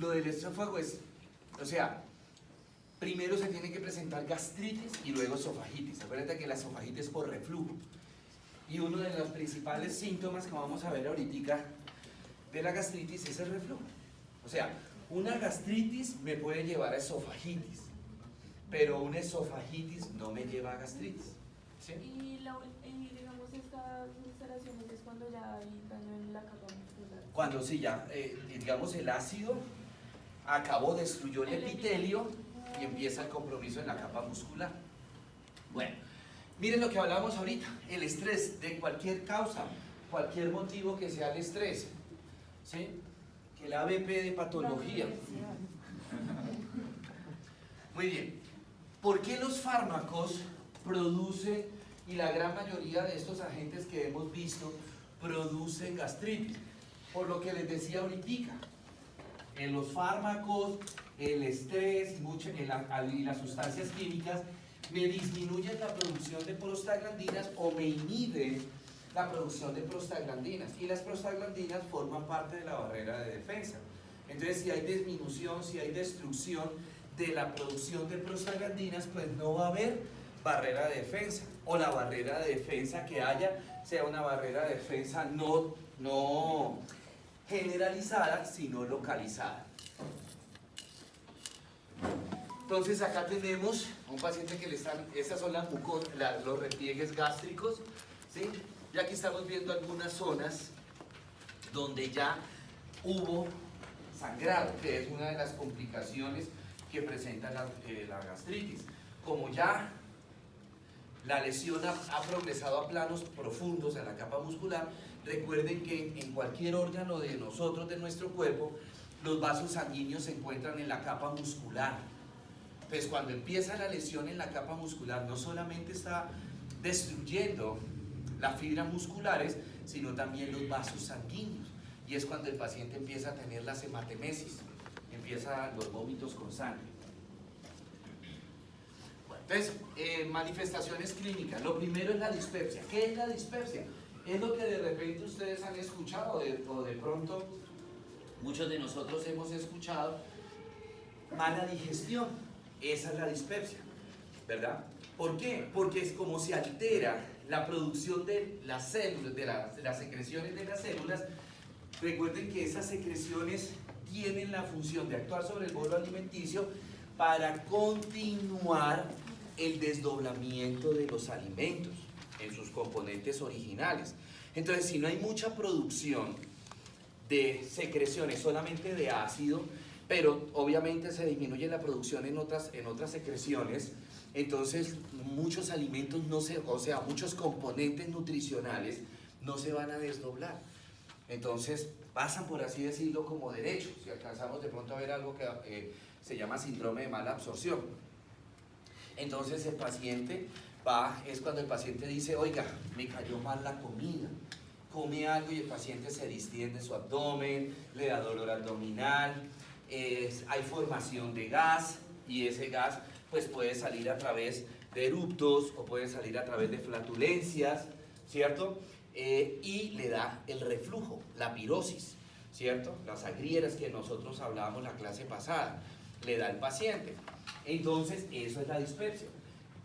lo del esófago es, o sea, primero se tiene que presentar gastritis y luego esofagitis. Acuérdate que la esofagitis es por reflujo. Y uno de los principales síntomas que vamos a ver ahorita de la gastritis es el reflujo. O sea, una gastritis me puede llevar a esofagitis, pero una esofagitis no me lleva a gastritis. ¿Sí? Y digamos, estas ulceraciones es cuando ya hay daño en la capa muscular. Cuando sí, ya, digamos, el ácido acabó, destruyó el epitelio y empieza el compromiso en la capa muscular. Bueno, miren lo que hablamos ahorita, el estrés de cualquier causa, cualquier motivo que sea el estrés, ¿sí? Que el ABP de patología. Muy bien, ¿por qué los fármacos producen, y la gran mayoría de estos agentes que hemos visto, producen gastritis? Por lo que les decía ahorita, en los fármacos, el estrés y las sustancias químicas me disminuyen la producción de prostaglandinas o me inhiben la producción de prostaglandinas, y las prostaglandinas forman parte de la barrera de defensa. Entonces, si hay disminución, si hay destrucción de la producción de prostaglandinas, pues no va a haber barrera de defensa, o la barrera de defensa que haya sea una barrera de defensa no generalizada, sino localizada. Entonces acá tenemos a un paciente que le están, estas son las los repliegues gástricos, ¿sí? Y aquí estamos viendo algunas zonas donde ya hubo sangrado, que es una de las complicaciones que presenta la gastritis. Como ya la lesión ha progresado a planos profundos en la capa muscular, recuerden que en cualquier órgano de nosotros, de nuestro cuerpo, los vasos sanguíneos se encuentran en la capa muscular. Entonces, cuando empieza la lesión en la capa muscular, no solamente está destruyendo las fibras musculares, sino también los vasos sanguíneos. Y es cuando el paciente empieza a tener la hematemesis, empiezan los vómitos con sangre. Bueno, entonces, manifestaciones clínicas. Lo primero es la dispepsia. ¿Qué es la dispepsia? Es lo que de repente ustedes han escuchado, o de pronto muchos de nosotros hemos escuchado: mala digestión. Esa es la dispepsia, ¿verdad? ¿Por qué? Porque es como se altera la producción de las células, de las secreciones de las células. Recuerden que esas secreciones tienen la función de actuar sobre el bolo alimenticio para continuar el desdoblamiento de los alimentos en sus componentes originales. Entonces, si no hay mucha producción de secreciones, solamente de ácido, pero obviamente se disminuye la producción en otras secreciones, entonces muchos alimentos muchos componentes nutricionales no se van a desdoblar. Entonces pasan, por así decirlo, como derechos. Si alcanzamos de pronto a ver algo que se llama síndrome de mala absorción. Entonces el paciente es cuando el paciente dice: oiga, me cayó mal la comida. Come algo y el paciente se distiende su abdomen, le da dolor abdominal, hay formación de gas, y ese gas pues puede salir a través de eructos o puede salir a través de flatulencias, ¿cierto? Y le da el reflujo, la pirosis, ¿cierto? Las agrieras que nosotros hablábamos la clase pasada, le da al paciente. Entonces, eso es la dispepsia.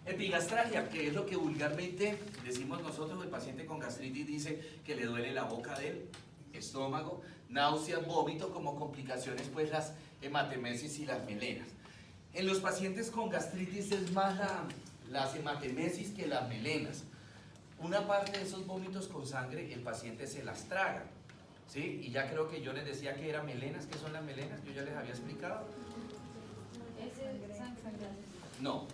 Epigastralgia, que es lo que vulgarmente decimos nosotros: el paciente con gastritis dice que le duele la boca del estómago, náuseas, vómito, como complicaciones pues las hematemesis y las melenas. En los pacientes con gastritis es más las hematemesis que las melenas. Una parte de esos vómitos con sangre el paciente se las traga, ¿sí? Y ya creo que yo les decía que eran melenas. ¿Qué son las melenas? Yo ya les había explicado. No.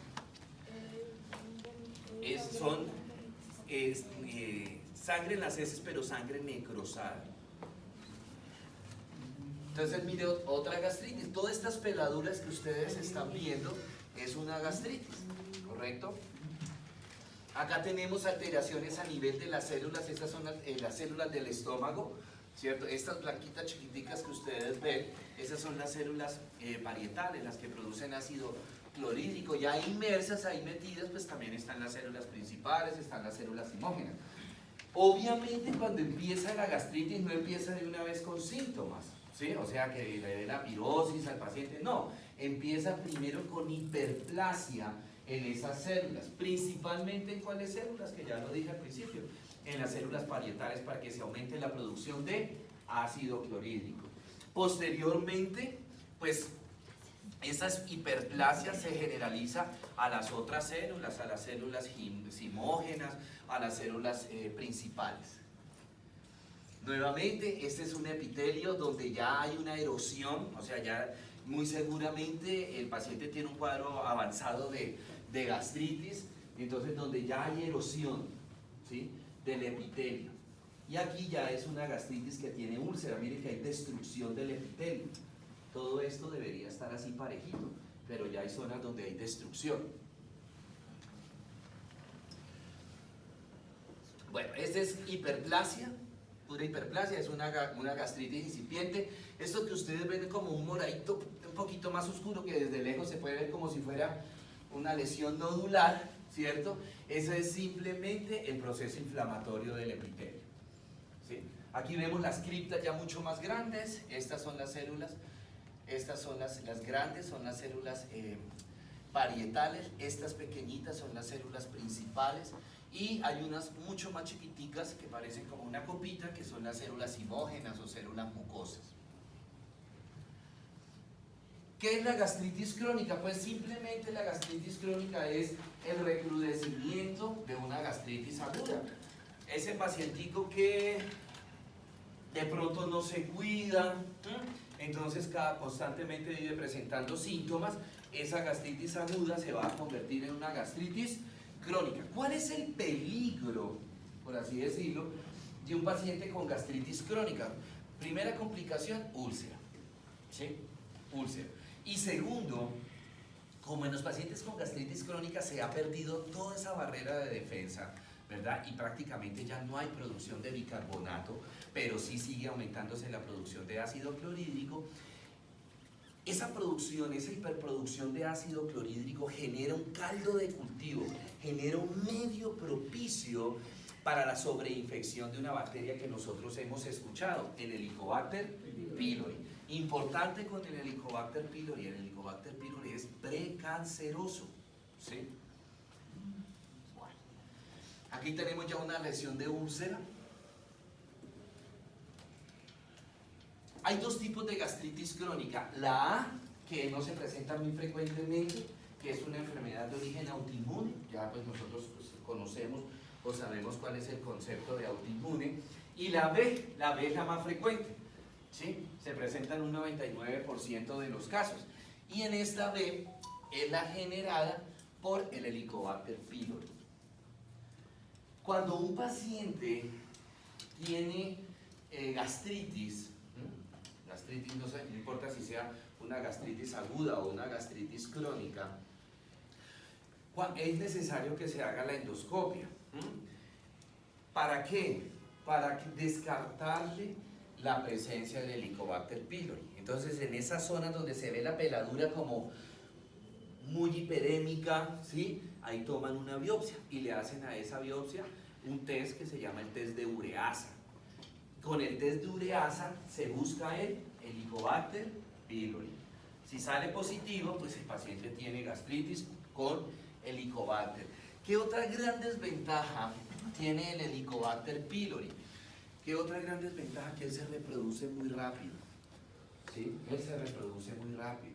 Son sangre en las heces, pero sangre necrosada. Entonces, mire, otra gastritis. Todas estas peladuras que ustedes están viendo es una gastritis, ¿correcto? Acá tenemos alteraciones a nivel de las células. Estas son las células del estómago, ¿cierto? Estas blanquitas chiquiticas que ustedes ven, esas son las células parietales, las que producen ácido clorhídrico. Ya inmersas, ahí metidas, pues también están las células principales, están las células imógenas. Obviamente, cuando empieza la gastritis no empieza de una vez con síntomas, ¿sí? O sea, que le dé la pirosis al paciente. No, empieza primero con hiperplasia en esas células, principalmente en cuáles células, que ya lo dije al principio, en las células parietales para que se aumente la producción de ácido clorhídrico. Posteriormente, pues esa hiperplasia se generaliza a las otras células, a las células zimógenas, a las células principales. Nuevamente, este es un epitelio donde ya hay una erosión, o sea, ya muy seguramente el paciente tiene un cuadro avanzado de gastritis, entonces donde ya hay erosión, ¿sí?, del epitelio. Y aquí ya es una gastritis que tiene úlcera, miren que hay destrucción del epitelio. Todo esto debería estar así parejito, pero ya hay zonas donde hay destrucción. Bueno, esta es hiperplasia, pura hiperplasia, es una gastritis incipiente. Esto que ustedes ven como un moradito un poquito más oscuro, que desde lejos se puede ver como si fuera una lesión nodular, ¿cierto? Eso es simplemente el proceso inflamatorio del epitelio, ¿sí? Aquí vemos las criptas ya mucho más grandes. Estas son las células, estas son las grandes, son las células parietales. Estas pequeñitas son las células principales. Y hay unas mucho más chiquiticas que parecen como una copita, que son las células zimógenas o células mucosas. ¿Qué es la gastritis crónica? Pues simplemente la gastritis crónica es el recrudecimiento de una gastritis aguda. Ese pacientico que de pronto no se cuida, entonces constantemente vive presentando síntomas, esa gastritis aguda se va a convertir en una gastritis crónica. ¿Cuál es el peligro, por así decirlo, de un paciente con gastritis crónica? Primera complicación, úlcera, ¿sí? Úlcera. Y segundo, como en los pacientes con gastritis crónica se ha perdido toda esa barrera de defensa, ¿verdad? Y prácticamente ya no hay producción de bicarbonato, pero sí sigue aumentándose la producción de ácido clorhídrico. Esa producción, esa hiperproducción de ácido clorhídrico genera un caldo de cultivo, genera un medio propicio para la sobreinfección de una bacteria que nosotros hemos escuchado, el Helicobacter pylori. Importante con el Helicobacter pylori, el Helicobacter pylori es precanceroso, ¿sí? Bueno. Aquí tenemos ya una lesión de úlcera. Hay dos tipos de gastritis crónica. La A, que no se presenta muy frecuentemente, que es una enfermedad de origen autoinmune. Ya pues nosotros conocemos o sabemos cuál es el concepto de autoinmune. Y la B es la más frecuente, ¿sí? Se presenta en un 99% de los casos. Y en esta B es la generada por el Helicobacter pylori. Cuando un paciente tiene gastritis, no importa si sea una gastritis aguda o una gastritis crónica, es necesario que se haga la endoscopia. ¿Para qué? Para descartarle la presencia del Helicobacter pylori. Entonces, en esa zona donde se ve la peladura como muy hiperémica, ¿sí?, ahí toman una biopsia y le hacen a esa biopsia un test que se llama el test de ureasa. Con el test de ureasa se busca el Helicobacter pylori. Si sale positivo, pues el paciente tiene gastritis con Helicobacter. ¿Qué otra gran desventaja tiene el Helicobacter pylori? ¿Qué otra gran desventaja? Que él se reproduce muy rápido, ¿sí? Él se reproduce muy rápido.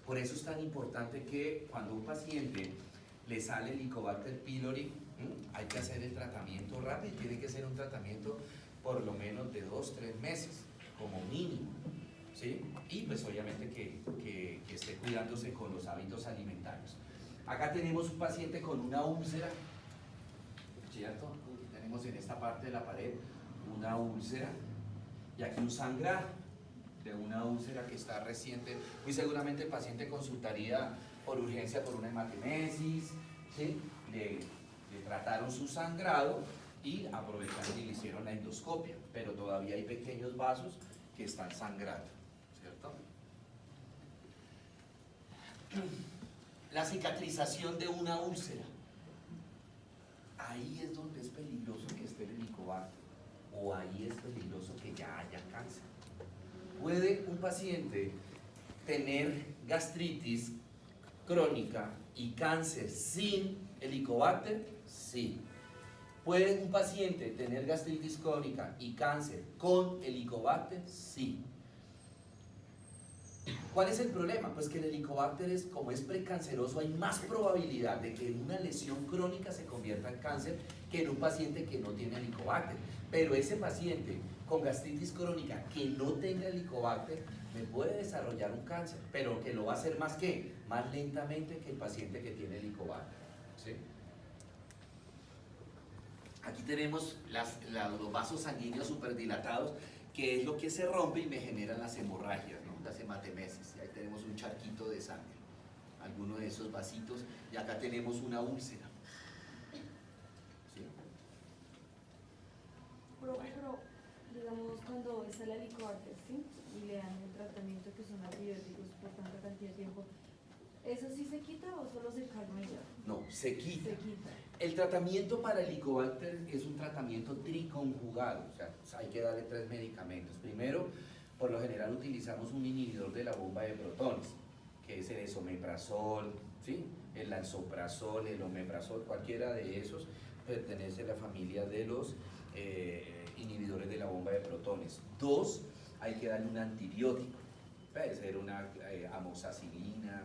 Por eso es tan importante que cuando a un paciente le sale Helicobacter pylori, hay que hacer el tratamiento rápido. Tiene que ser un tratamiento por lo menos de 2-3 meses, como mínimo, ¿sí? Y pues obviamente que esté cuidándose con los hábitos alimentarios. Acá tenemos un paciente con una úlcera, ¿cierto? Tenemos en esta parte de la pared una úlcera y aquí un sangrado de una úlcera que está reciente. Muy seguramente el paciente consultaría por urgencia por una hematemesis, ¿sí? Le trataron su sangrado y aprovecharon y le hicieron la endoscopia, pero todavía hay pequeños vasos que están sangrando, ¿cierto? La cicatrización de una úlcera. Ahí es donde es peligroso que esté el Helicobacter, o ahí es peligroso que ya haya cáncer. ¿Puede un paciente tener gastritis crónica y cáncer sin Helicobacter? Sí. ¿Puede un paciente tener gastritis crónica y cáncer con Helicobacter? Sí. ¿Cuál es el problema? Pues que el Helicobacter, como es precanceroso, hay más probabilidad de que una lesión crónica se convierta en cáncer que en un paciente que no tiene Helicobacter. Pero ese paciente con gastritis crónica que no tenga Helicobacter me puede desarrollar un cáncer, pero que lo va a hacer más lentamente que el paciente que tiene Helicobacter. ¿Sí? Aquí tenemos los vasos sanguíneos superdilatados, que es lo que se rompe y me generan las hemorragias, ¿no? Las hematemesis. Y ahí tenemos un charquito de sangre, alguno de esos vasitos, y acá tenemos una úlcera. ¿Sí? Pero, digamos, cuando está el Helicobacter, ¿sí? Y le dan el tratamiento que son antibióticos por tanta cantidad de tiempo, ¿eso sí se quita o solo se calma y ya? No, se quita. Se quita. El tratamiento para el Helicobacter es un tratamiento triconjugado, o sea, hay que darle 3 medicamentos. Primero, por lo general utilizamos un inhibidor de la bomba de protones, que es el esomeprazol, ¿sí? El lansoprazol, el omeprazol, cualquiera de esos pertenece a la familia de los inhibidores de la bomba de protones. 2, hay que darle un antibiótico, puede ser una amoxicilina.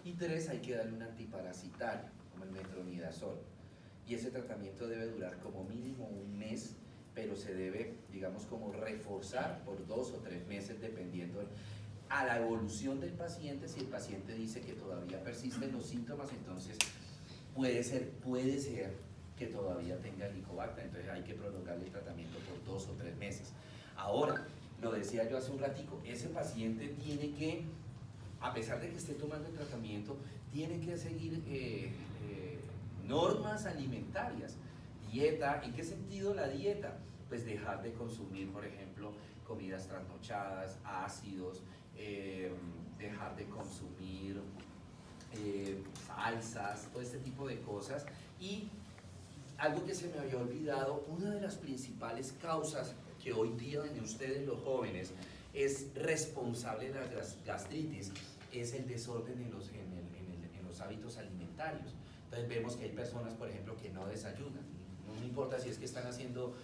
Y 3, hay que darle un antiparasitario, como el metronidazol. Y ese tratamiento debe durar como mínimo un mes, pero se debe, digamos, como reforzar por 2 o 3 meses, dependiendo a la evolución del paciente. Si el paciente dice que todavía persisten los síntomas, entonces puede ser que todavía tenga Helicobacter, entonces hay que prolongar el tratamiento por 2 o 3 meses. Ahora, lo decía yo hace un ratico, ese paciente tiene que, a pesar de que esté tomando el tratamiento, tiene que seguir normas alimentarias, dieta. ¿En qué sentido la dieta? Pues dejar de consumir, por ejemplo, comidas trasnochadas, ácidos, dejar de consumir salsas, todo este tipo de cosas. Y algo que se me había olvidado, una de las principales causas que hoy día en ustedes los jóvenes es responsable de la gastritis, es el desorden en los hábitos alimentarios. Entonces vemos que hay personas, por ejemplo, que no desayunan. No importa si es que están haciendo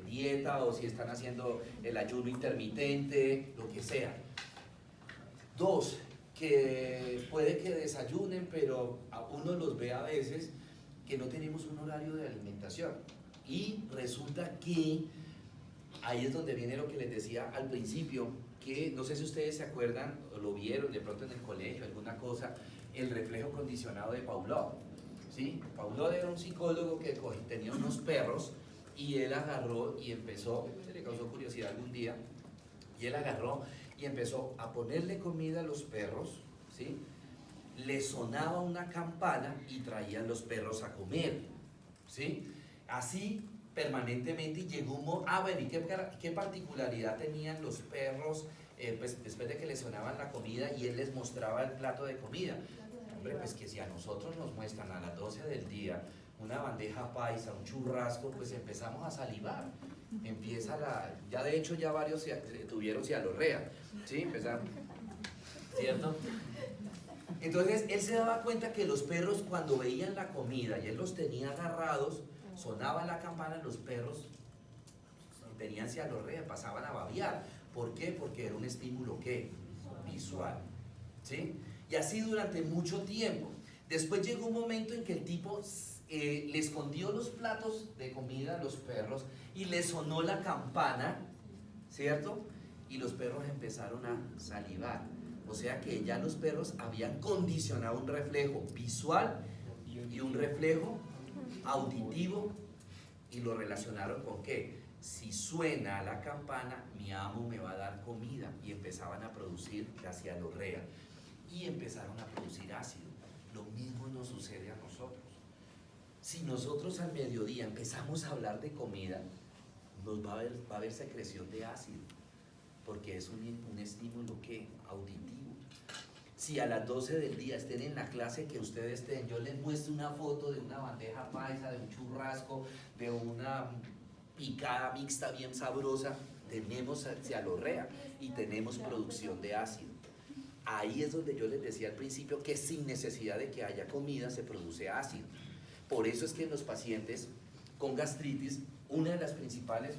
dieta o si están haciendo el ayuno intermitente, lo que sea. 2, que puede que desayunen, pero uno los ve a veces que no tenemos un horario de alimentación. Y resulta que ahí es donde viene lo que les decía al principio, que no sé si ustedes se acuerdan o lo vieron de pronto en el colegio, alguna cosa, el reflejo condicionado de Pavlov, ¿sí? Pavlov era un psicólogo que tenía unos perros y él agarró y empezó, se le causó curiosidad algún día, y él agarró y empezó a ponerle comida a los perros, ¿sí? Le sonaba una campana y traían los perros a comer, ¿sí? Así permanentemente, y llegó un bueno, ¿y qué particularidad tenían los perros pues después de que les sonaban la comida y él les mostraba el plato de comida? Hombre, pues que si a nosotros nos muestran a las 12 del día una bandeja paisa, un churrasco, pues empezamos a salivar. Empieza ya de hecho ya varios tuvieron cialorrea, ¿sí? Empezaron, ¿cierto? Entonces él se daba cuenta que los perros, cuando veían la comida y él los tenía agarrados, sonaba la campana, los perros tenían cialorrea, pasaban a babear. ¿Por qué? Porque era un estímulo, ¿qué? Visual, ¿sí? Y así durante mucho tiempo. Después llegó un momento en que el tipo le escondió los platos de comida a los perros y le sonó la campana, ¿cierto? Y los perros empezaron a salivar. O sea que ya los perros habían condicionado un reflejo visual y un reflejo auditivo, y lo relacionaron con ¿qué? Si suena la campana, mi amo me va a dar comida. Y empezaban a producir la cialorrea y empezaron a producir ácido. Lo mismo nos sucede a nosotros. Si nosotros al mediodía empezamos a hablar de comida, va a haber secreción de ácido, porque es un estímulo ¿qué? Auditivo. Si a las 12 del día estén en la clase que ustedes estén, yo les muestro una foto de una bandeja paisa, de un churrasco, de una picada mixta bien sabrosa, tenemos, se alorrea y tenemos producción de ácido. Ahí es donde yo les decía al principio que sin necesidad de que haya comida se produce ácido. Por eso es que en los pacientes con gastritis, una de las principales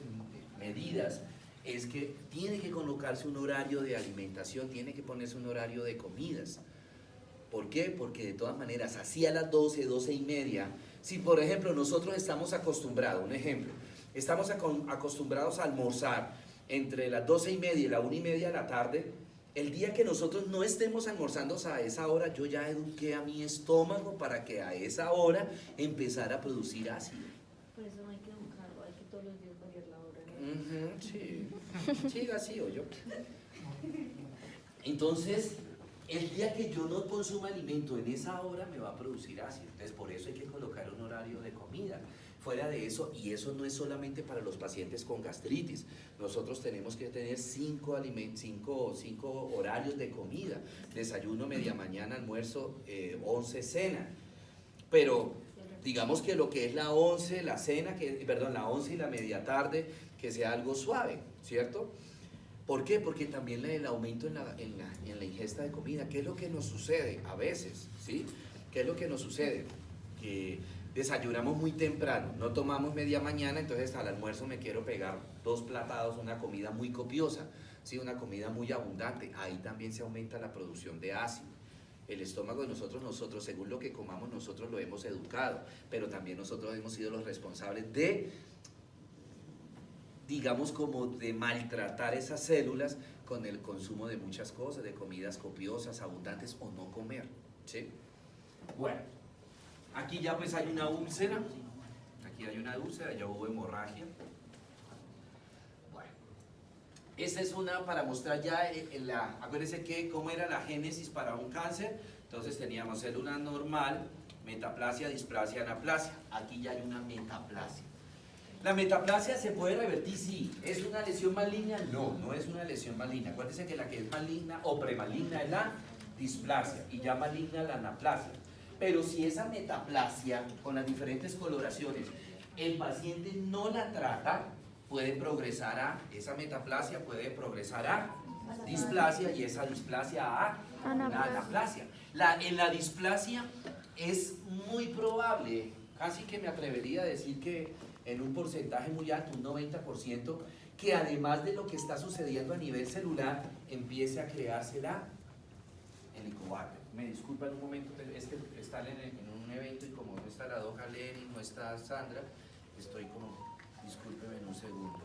medidas es que tiene que colocarse un horario de alimentación, tiene que ponerse un horario de comidas. ¿Por qué? Porque de todas maneras, así a las 12, 12 y media, si por ejemplo nosotros estamos acostumbrados, un ejemplo, estamos acostumbrados a almorzar entre las 12 y media y la 1 y media de la tarde, el día que nosotros no estemos almorzando a esa hora, yo ya eduqué a mi estómago para que a esa hora empezara a producir ácido. Por eso no hay que educarlo, hay que todos los días variar la hora, ¿no? Sí, siga así o yo. Entonces, el día que yo no consuma alimento en esa hora me va a producir ácido. Entonces, por eso hay que colocar un horario de comida. Fuera de eso, y eso no es solamente para los pacientes con gastritis, nosotros tenemos que tener 5 horarios de comida: desayuno, media mañana, almuerzo, 11, cena. Pero digamos que lo que es la 11, la cena, la 11 y la media tarde, que sea algo suave, ¿cierto? ¿Por qué? Porque también el aumento en la ingesta de comida. ¿Qué es lo que nos sucede a veces? ¿Sí? ¿Qué es lo que nos sucede? Que desayunamos muy temprano, no tomamos media mañana, entonces al almuerzo me quiero pegar 2 platados, una comida muy copiosa, ¿sí? Una comida muy abundante. Ahí también se aumenta la producción de ácido. El estómago de nosotros, según lo que comamos, nosotros lo hemos educado, pero también nosotros hemos sido los responsables de, digamos, como de maltratar esas células con el consumo de muchas cosas, de comidas copiosas, abundantes o no comer, ¿sí? Bueno, aquí ya pues hay una úlcera, ya hubo hemorragia. Bueno, esta es una para mostrar ya, acuérdense que cómo era la génesis para un cáncer. Entonces teníamos célula normal, metaplasia, displasia, anaplasia. Aquí ya hay una metaplasia. ¿La metaplasia se puede revertir? Sí. ¿Es una lesión maligna? No, no es una lesión maligna. Acuérdense que la que es maligna o premaligna es la displasia y ya maligna la anaplasia. Pero si esa metaplasia con las diferentes coloraciones el paciente no la trata, puede progresar esa metaplasia puede progresar a displasia y esa displasia a anaplasia. En la displasia es muy probable, casi que me atrevería a decir que en un porcentaje muy alto, un 90%, que además de lo que está sucediendo a nivel celular, empiece a crearse el helicobacter. Me disculpan un momento, es que están en un evento y como no está la doctora Lenny, no está Sandra, estoy como, discúlpeme en un segundo.